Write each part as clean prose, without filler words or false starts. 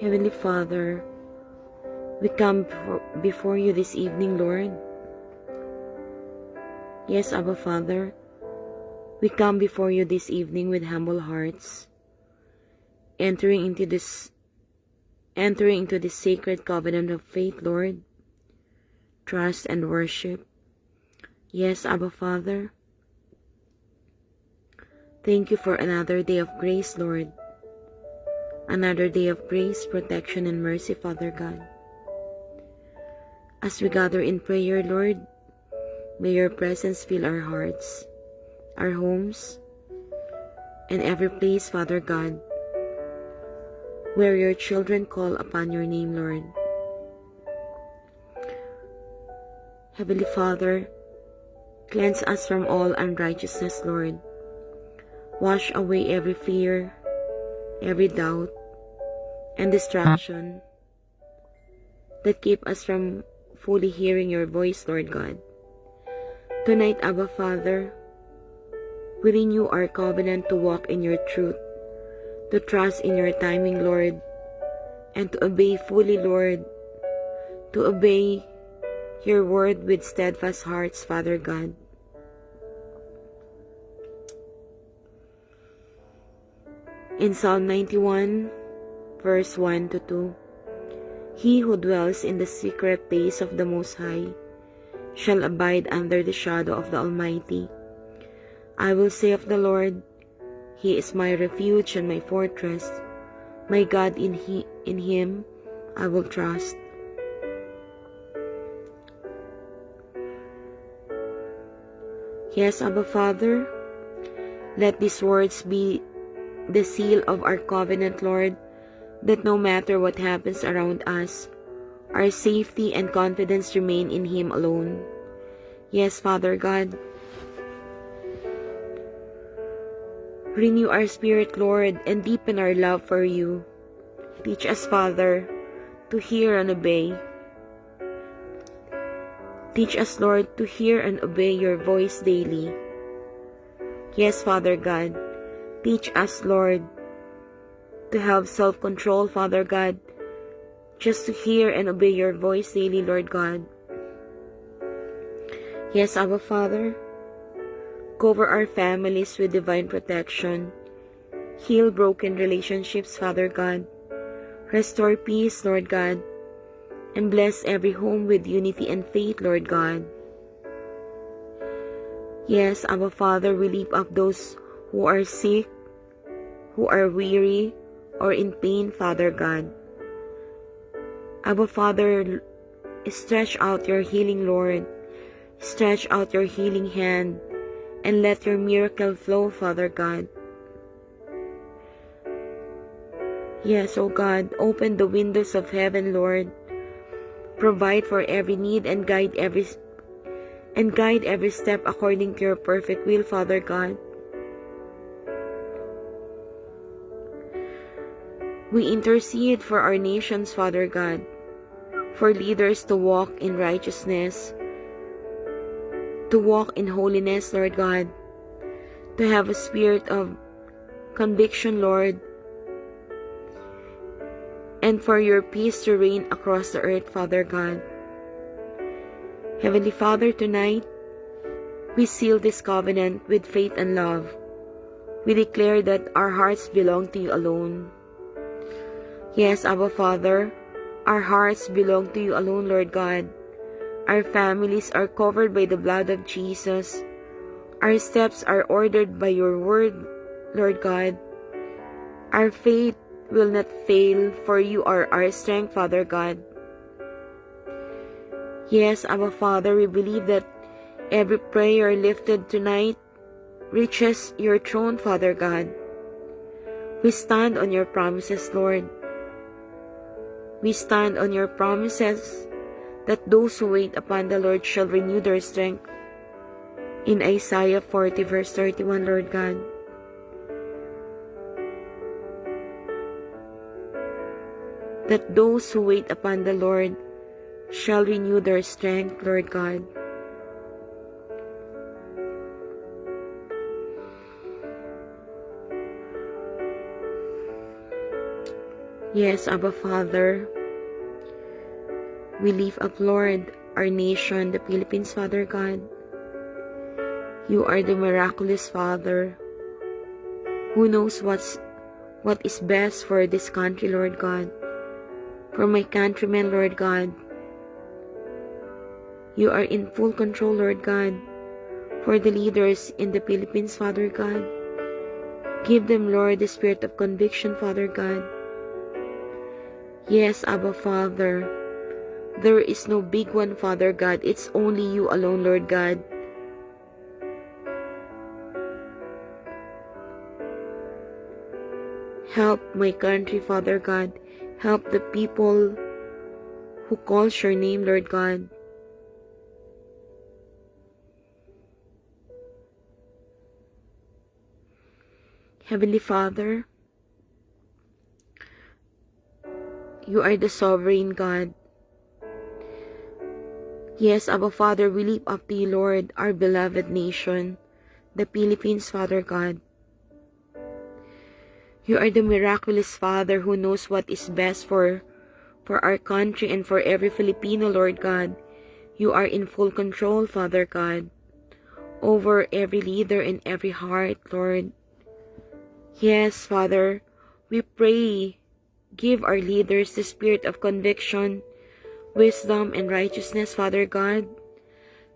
Heavenly Father, we come before you this evening, Lord. Yes, Abba Father, we come before you this evening with humble hearts, entering into this sacred covenant of faith, Lord, trust and worship. Yes, Abba Father, thank you for another day of grace, Lord. Another day of grace, protection, and mercy, Father God. As we gather in prayer, Lord, may your presence fill our hearts, our homes, and every place, Father God, where your children call upon your name, Lord. Heavenly Father, cleanse us from all unrighteousness, Lord. Wash away every fear, every doubt, and distraction that keep us from fully hearing your voice, Lord God. Tonight, Abba Father, we renew our covenant to walk in your truth, to trust in your timing, Lord, and to obey fully, Lord, to obey your word with steadfast hearts, Father God. In Psalm 91, verse 1 to 2, he who dwells in the secret place of the Most High shall abide under the shadow of the Almighty. I will say of the Lord, He is my refuge and my fortress. My God, in Him I will trust. Yes, Abba Father, let these words be the seal of our covenant, Lord, that no matter what happens around us, our safety and confidence remain in Him alone. Yes, Father God, renew our spirit, Lord, and deepen our love for you. Teach us, Father, to hear and obey. Teach us, Lord, to hear and obey your voice daily. Yes, Father God, teach us, Lord, to have self-control, Father God, just to hear and obey your voice daily, Lord God. Yes, Abba Father, cover our families with divine protection. Heal broken relationships, Father God. Restore peace, Lord God, and bless every home with unity and faith, Lord God. Yes, Abba Father, we lift up those who are sick, who are weary, or in pain, Father God. Abba Father, stretch out your healing, Lord. Stretch out your healing hand, and let your miracle flow, Father God. Yes, O God, open the windows of heaven, Lord. Provide for every need and guide every step according to your perfect will, Father God. We intercede for our nations, Father God, for leaders to walk in righteousness, to walk in holiness, Lord God, to have a spirit of conviction, Lord, and for your peace to reign across the earth, Father God. Heavenly Father, tonight, we seal this covenant with faith and love. We declare that our hearts belong to you alone. Yes, Abba Father, our hearts belong to you alone, Lord God. Our families are covered by the blood of Jesus. Our steps are ordered by your word, Lord God. Our faith will not fail, for you are our strength, Father God. Yes, Abba Father, we believe that every prayer lifted tonight reaches your throne, Father God. We stand on your promises, Lord. We stand on your promises that those who wait upon the Lord shall renew their strength. In Isaiah 40 verse 31, Lord God. That those who wait upon the Lord shall renew their strength, Lord God. Yes, Abba Father, we lift up, Lord, our nation, the Philippines, Father God. You are the miraculous Father who knows what is best for this country, Lord God. For my countrymen, Lord God. You are in full control, Lord God. For the leaders in the Philippines, Father God. Give them, Lord, the spirit of conviction, Father God. Yes, Abba Father. There is no big one, Father God. It's only you alone, Lord God. Help my country, Father God. Help the people who calls your name, Lord God. Heavenly Father, you are the sovereign God. Yes, Abba Father, we lift up to you, Lord, our beloved nation, the Philippines, Father God. You are the miraculous Father who knows what is best for our country and for every Filipino, Lord God. You are in full control, Father God, over every leader and every heart, Lord. Yes, Father, we pray, give our leaders the spirit of conviction, wisdom, and righteousness, Father God.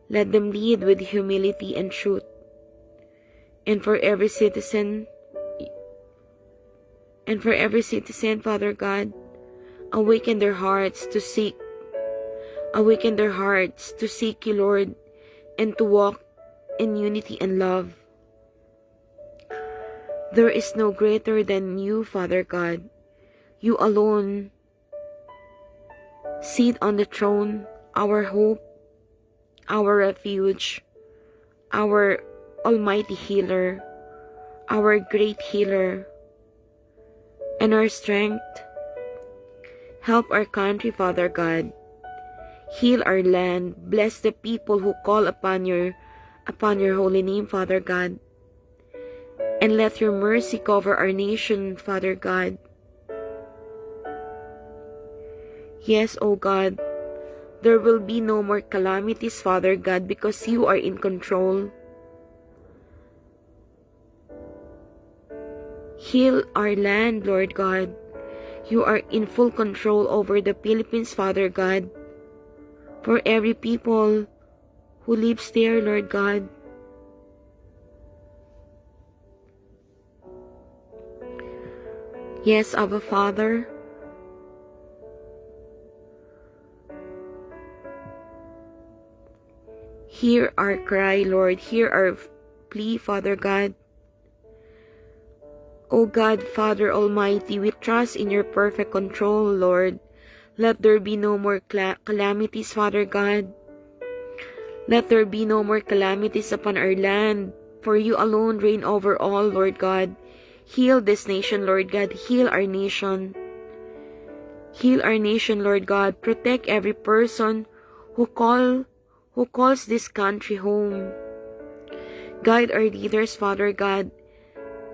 Let them lead with humility and truth. And for every citizen, Father God, awaken their hearts to seek you, Lord, and to walk in unity and love. There is no greater than you, Father God. You alone sit on the throne, our hope, our refuge, our almighty healer, our great healer, and our strength. Help our country, Father God. Heal our land. Bless the people who call upon your holy name, Father God. And let your mercy cover our nation, Father God. Yes, O God, there will be no more calamities, Father God, because you are in control. Heal our land, Lord God. You are in full control over the Philippines, Father God. For every people who lives there, Lord God. Yes, Abba Father. Hear our cry, Lord. Hear our plea, Father God. O God, Father Almighty, we trust in your perfect control, Lord. Let there be no more calamities, Father God. Let there be no more calamities upon our land, for you alone reign over all, Lord God. Heal this nation, Lord God. Heal our nation. Heal our nation, Lord God. Protect every person who calls this country home. Guide our leaders, Father God.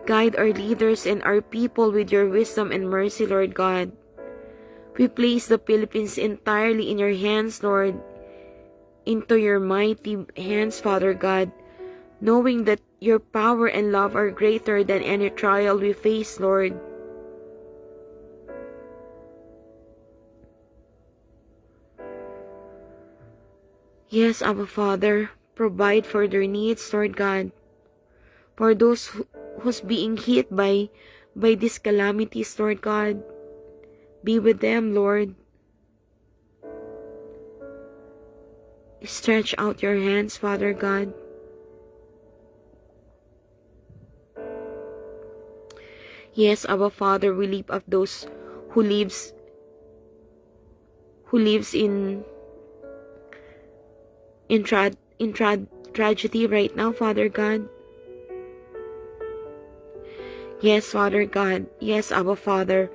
Guide our leaders and our people with your wisdom and mercy, Lord God. We place the Philippines entirely in your hands, Lord. Into your mighty hands, Father God. Knowing that your power and love are greater than any trial we face, Lord. Yes, Abba Father, provide for their needs, Lord God. For those who's being hit by these calamities, Lord God, be with them, Lord. Stretch out your hands, Father God. Yes, Abba Father, we lift up those who lives in tragedy right now, Father God. Yes, Father God. Yes, Abba Father.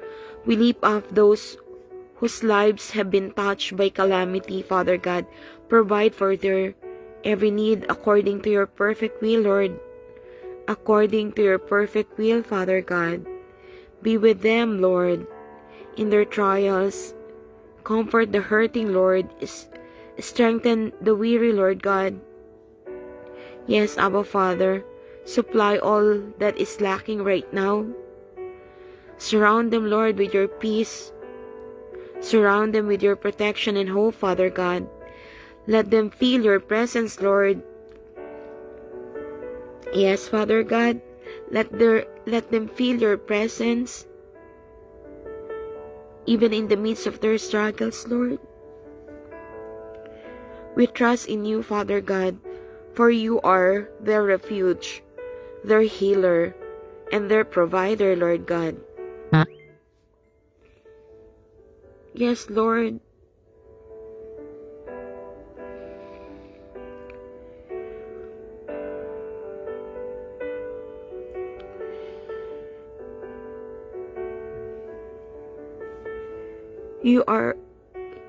We lift up those whose lives have been touched by calamity, Father God. Provide for their every need according to your perfect will, Lord. According to your perfect will, Father God. Be with them, Lord. in their trials. Comfort the hurting, Lord. Strengthen the weary, Lord God. Yes, Abba Father, supply all that is lacking right now. Surround them, Lord, with your peace. Surround them with your protection and hope, Father God. Let them feel your presence, Lord. Yes, Father God, let them feel your presence, even in the midst of their struggles, Lord. We trust in you, Father God, for you are their refuge, their healer, and their provider, Lord God. Yes, Lord.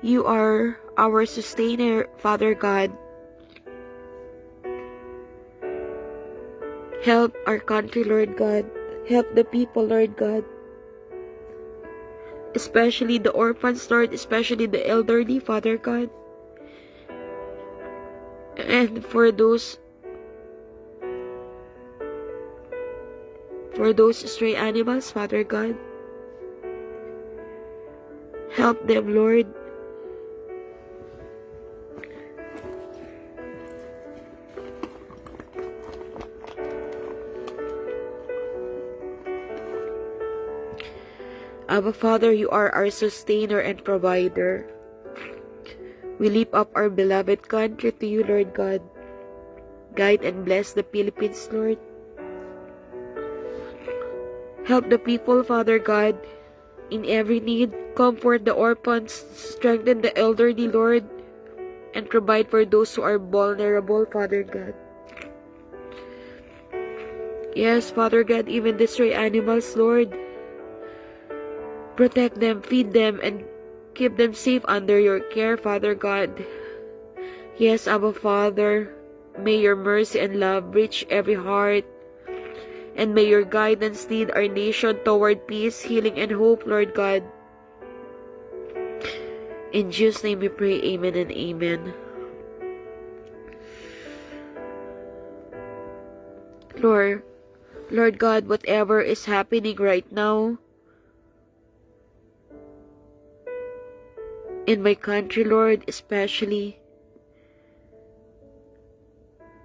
You are our sustainer, Father God. Help our country, Lord God. Help the people, Lord God. Especially the orphans, Lord, especially the elderly, Father God. And for those stray animals, Father God. Help them, Lord. Abba Father, you are our sustainer and provider. We lift up our beloved country to you, Lord God. Guide and bless the Philippines, Lord. Help the people, Father God, in every need. Comfort the orphans, strengthen the elderly, Lord, and provide for those who are vulnerable, Father God. Yes, Father God, even the stray animals, Lord. Protect them, feed them, and keep them safe under your care, Father God. Yes, Abba Father, may your mercy and love reach every heart, and may your guidance lead our nation toward peace, healing, and hope, Lord God. In Jesus' name we pray, amen and amen. Lord God, whatever is happening right now in my country, Lord, especially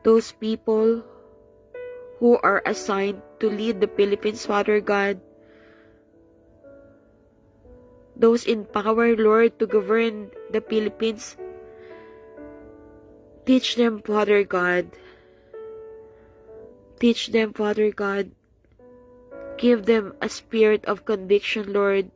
those people who are assigned to lead the Philippines, Father God, those in power, Lord, to govern the Philippines, teach them, Father God. Teach them, Father God. Give them a spirit of conviction, Lord.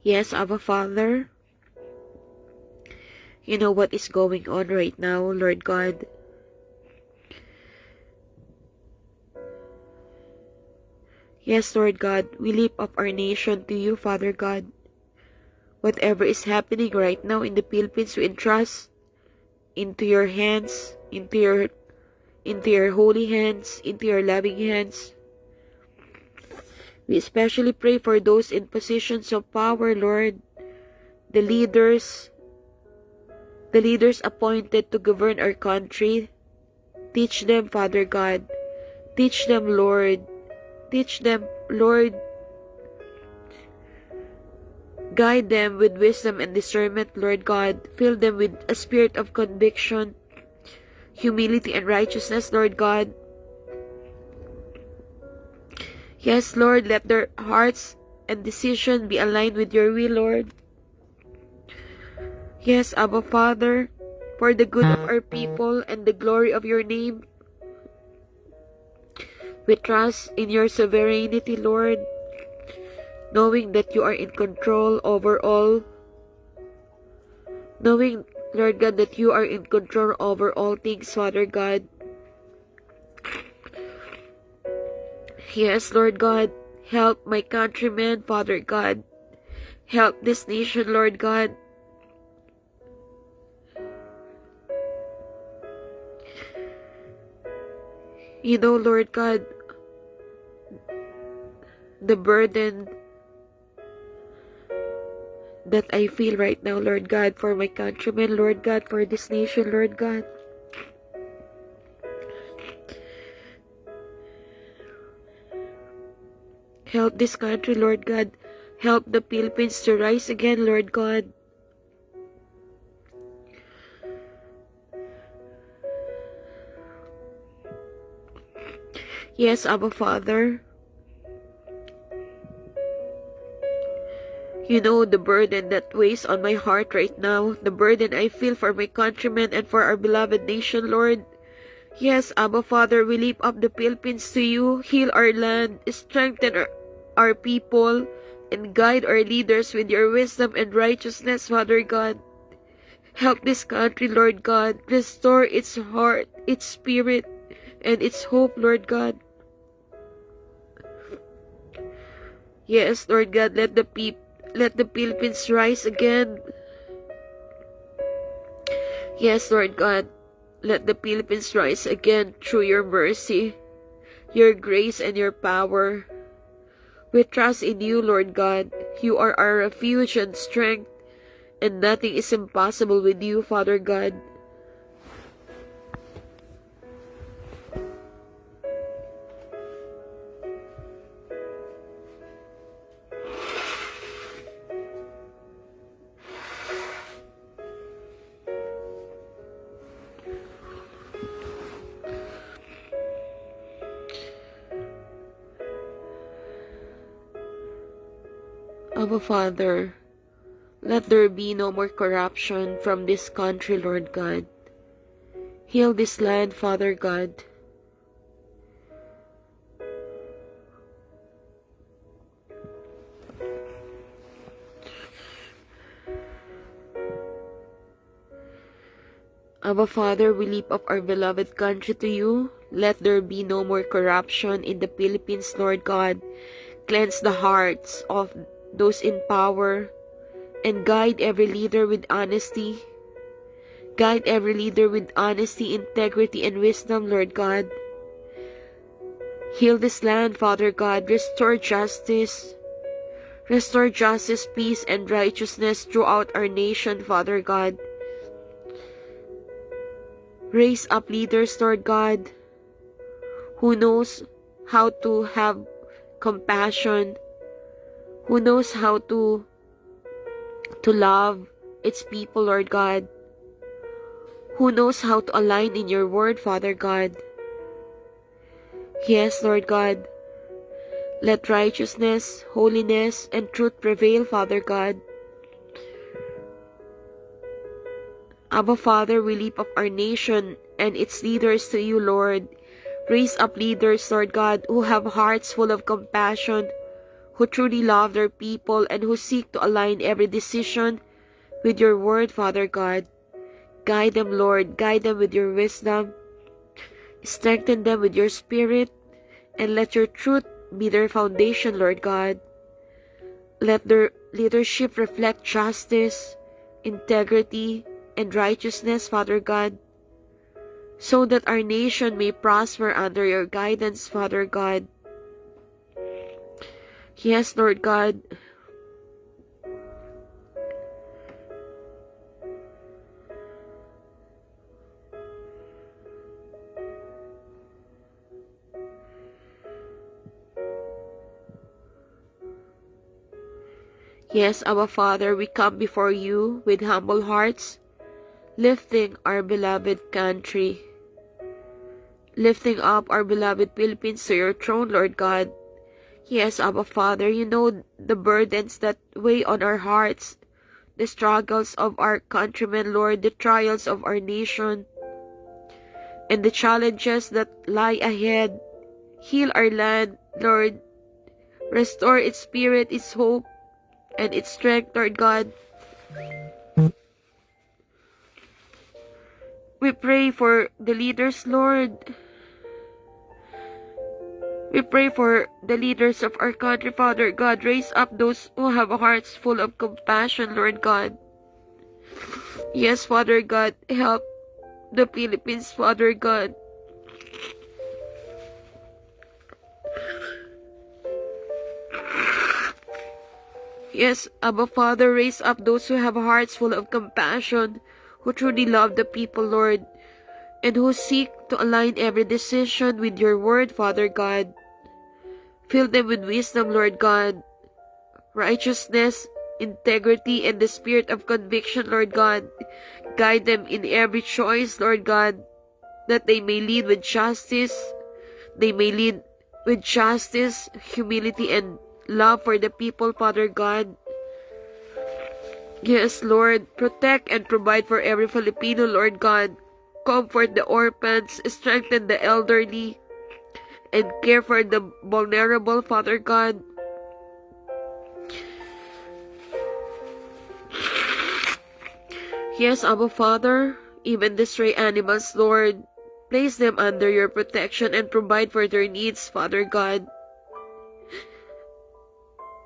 Yes, Abba Father, you know what is going on right now, Lord God. Yes, Lord God, we lift up our nation to you, Father God. Whatever is happening right now in the Philippines, we entrust into your hands, into your holy hands, into your loving hands. We especially pray for those in positions of power, Lord, the leaders appointed to govern our country. Teach them, Father God. Teach them, Lord. Teach them, Lord. Guide them with wisdom and discernment, Lord God. Fill them with a spirit of conviction, humility, and righteousness, Lord God. Yes, Lord, let their hearts and decisions be aligned with your will, Lord. Yes, Abba Father, for the good of our people and the glory of your name, we trust in your sovereignty, Lord, knowing that you are in control over all. Knowing, Lord God, that you are in control over all things, Father God. Yes, Lord God, help my countrymen, Father God. Help this nation, Lord God. You know, Lord God, the burden that I feel right now, Lord God, for my countrymen, Lord God, for this nation, Lord God. Help this country, Lord God. Help the Philippines to rise again, Lord God. Yes, Abba Father. You know the burden that weighs on my heart right now, the burden I feel for my countrymen and for our beloved nation, Lord. Yes, Abba Father, we lift up the Philippines to you. Heal our land, strengthen our people, and guide our leaders with your wisdom and righteousness, Father God. Help this country, Lord God. Restore its heart, its spirit, and its hope, Lord God. Yes, Lord God, let the Philippines rise again. Yes, Lord God, let the Philippines rise again through your mercy, your grace, and your power. We trust in you, Lord God. You are our refuge and strength, and nothing is impossible with you, Father God. Abba Father, let there be no more corruption from this country, Lord God. Heal this land, Father God. Abba Father, we lift up our beloved country to you. Let there be no more corruption in the Philippines, Lord God. Cleanse the hearts of those in power, and guide every leader with honesty. Guide every leader with honesty, integrity, and wisdom, Lord God. Heal this land, Father God. Restore justice. Restore justice, peace, and righteousness throughout our nation, Father God. Raise up leaders, Lord God, who knows how to have compassion, who knows how to love its people, Lord God, who knows how to align in your word, Father God. Yes, Lord God, let righteousness, holiness, and truth prevail, Father God. Abba Father, we lift up our nation and its leaders to you, Lord. Raise up leaders, Lord God, who have hearts full of compassion, who truly love their people, and who seek to align every decision with your word, Father God. Guide them, Lord. Guide them with your wisdom. Strengthen them with your spirit, and let your truth be their foundation, Lord God. Let their leadership reflect justice, integrity, and righteousness, Father God, so that our nation may prosper under your guidance, Father God. Yes, Lord God. Yes, Abba Father, we come before you with humble hearts, lifting our beloved country, lifting up our beloved Philippines to your throne, Lord God. Yes, Abba Father, you know the burdens that weigh on our hearts, the struggles of our countrymen, Lord, the trials of our nation, and the challenges that lie ahead. Heal our land, Lord. Restore its spirit, its hope, and its strength, Lord God. We pray for the leaders, Lord. We pray for the leaders of our country, Father God. Raise up those who have hearts full of compassion, Lord God. Yes, Father God, help the Philippines, Father God. Yes, Abba Father, raise up those who have hearts full of compassion, who truly love the people, Lord, and who seek to align every decision with your word, Father God. Fill them with wisdom, Lord God, righteousness, integrity, and the spirit of conviction, Lord God. Guide them in every choice, Lord God, that they may lead with justice. They may lead with justice, humility, and love for the people, Father God. Yes, Lord, protect and provide for every Filipino, Lord God. Comfort the orphans, strengthen the elderly, and care for the vulnerable, Father God. Yes, Abba Father, even the stray animals, Lord, place them under your protection and provide for their needs, Father God.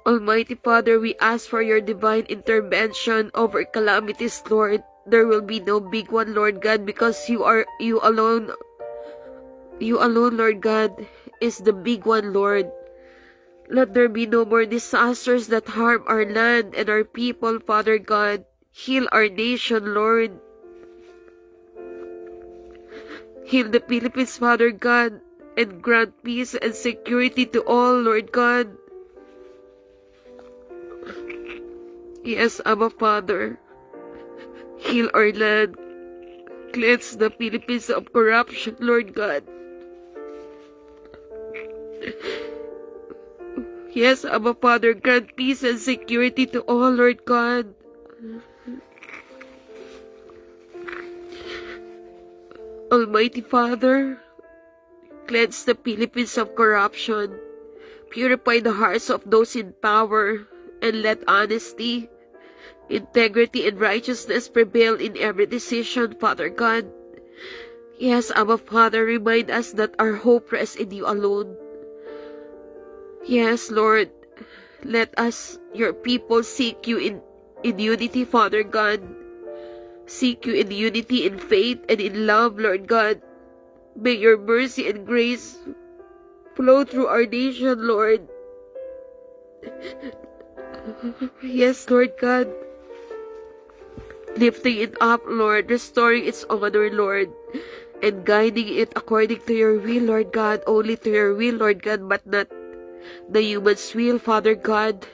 Almighty Father, we ask for your divine intervention over calamities, Lord. There will be no big one, Lord God, because you alone, Lord God, is the big one, Lord. Let there be no more disasters that harm our land and our people, Father God. Heal our nation, Lord. Heal the Philippines, Father God, and grant peace and security to all, Lord God. Yes, Abba Father. Heal our land. Cleanse the Philippines of corruption, Lord God. Yes, Abba Father, grant peace and security to all, Lord God. Almighty Father, cleanse the Philippines of corruption. Purify the hearts of those in power, and let honesty, integrity, and righteousness prevail in every decision, Father God. Yes, Abba Father, remind us that our hope rests in you alone. Yes, Lord, let us, your people, seek you in unity, Father God. Seek you in unity, in faith, and in love, Lord God. May your mercy and grace flow through our nation, Lord. Yes, Lord God. Lifting it up, Lord, restoring its honor, Lord, and guiding it according to your will, Lord God, only to your will, Lord God, but not the human's will, Father God,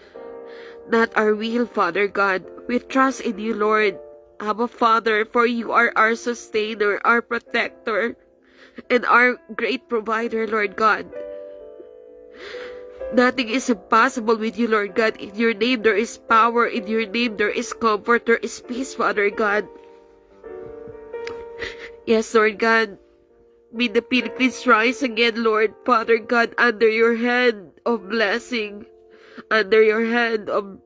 not our will, Father God. We trust in you, Lord, Abba Father, for you are our sustainer, our protector, and our great provider, Lord God. Nothing is impossible with you, Lord God. In your name there is power. In your name there is comfort. There is peace, Father God. Yes, Lord God. May the Philippines rise again, Lord, Father God, under your hand of blessing. Under your hand of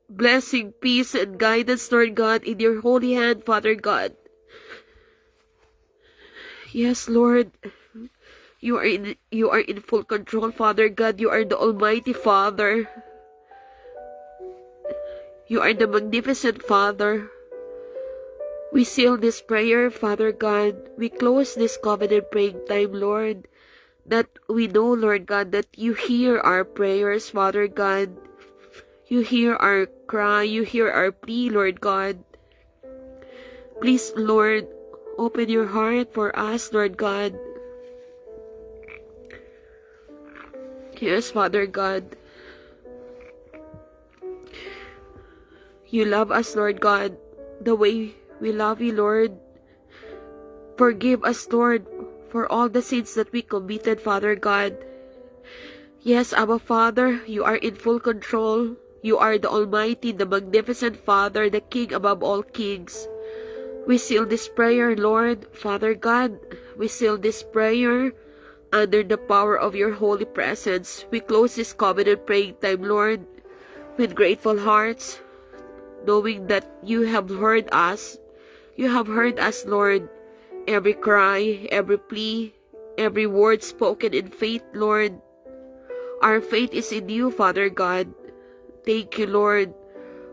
blessing, peace, and guidance, Lord God. In your holy hand, Father God. Yes, Lord. You are in full control, Father God. You are the Almighty Father. You are the magnificent Father. We seal this prayer, Father God. We close this covenant praying time, Lord, that we know, Lord God, that you hear our prayers, Father God. You hear our cry. You hear our plea, Lord God. Please, Lord, open your heart for us, Lord God. Yes, Father God. You love us, Lord God, the way we love you, Lord. Forgive us, Lord, for all the sins that we committed, Father God. Yes, Abba Father, you are in full control. You are the Almighty, the magnificent Father, the King above all kings. We seal this prayer, Lord, Father God. We seal this prayer under the power of your holy presence. We close this covenant praying time, Lord, with grateful hearts, knowing that you have heard us. You have heard us, Lord. Every cry, every plea, every word spoken in faith, Lord. Our faith is in you, Father God. Thank you, Lord,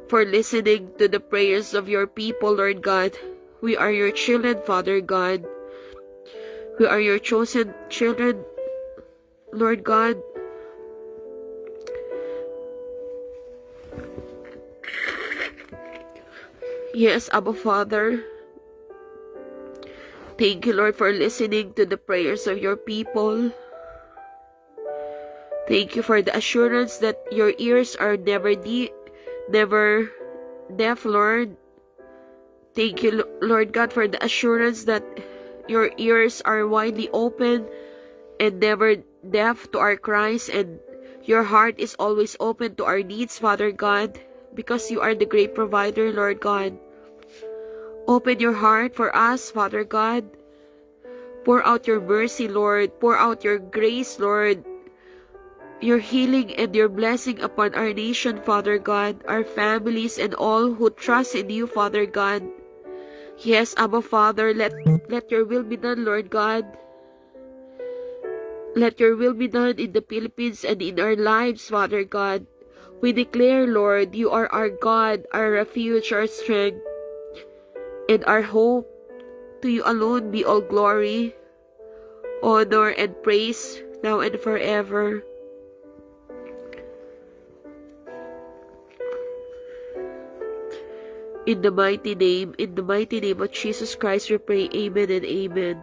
for listening to the prayers of your people, Lord God. We are your children, Father God. We are your chosen children, Lord God. Yes, Abba Father. Thank you, Lord, for listening to the prayers of your people. Thank you for the assurance that your ears are never deaf, Lord. Thank you, Lord God, for the assurance that your ears are widely open and never deaf to our cries, and your heart is always open to our needs, Father God, because you are the great provider, Lord God. Open your heart for us, Father God. Pour out your mercy, Lord. Pour out your grace, Lord. Your healing and your blessing upon our nation, Father God, our families, and all who trust in you, Father God. Yes, Abba Father, let your will be done, Lord God. Let your will be done in the Philippines and in our lives, Father God. We declare, Lord, you are our God, our refuge, our strength, and our hope. To you alone be all glory, honor, and praise, now and forever. In the mighty name of Jesus Christ, we pray, amen and amen.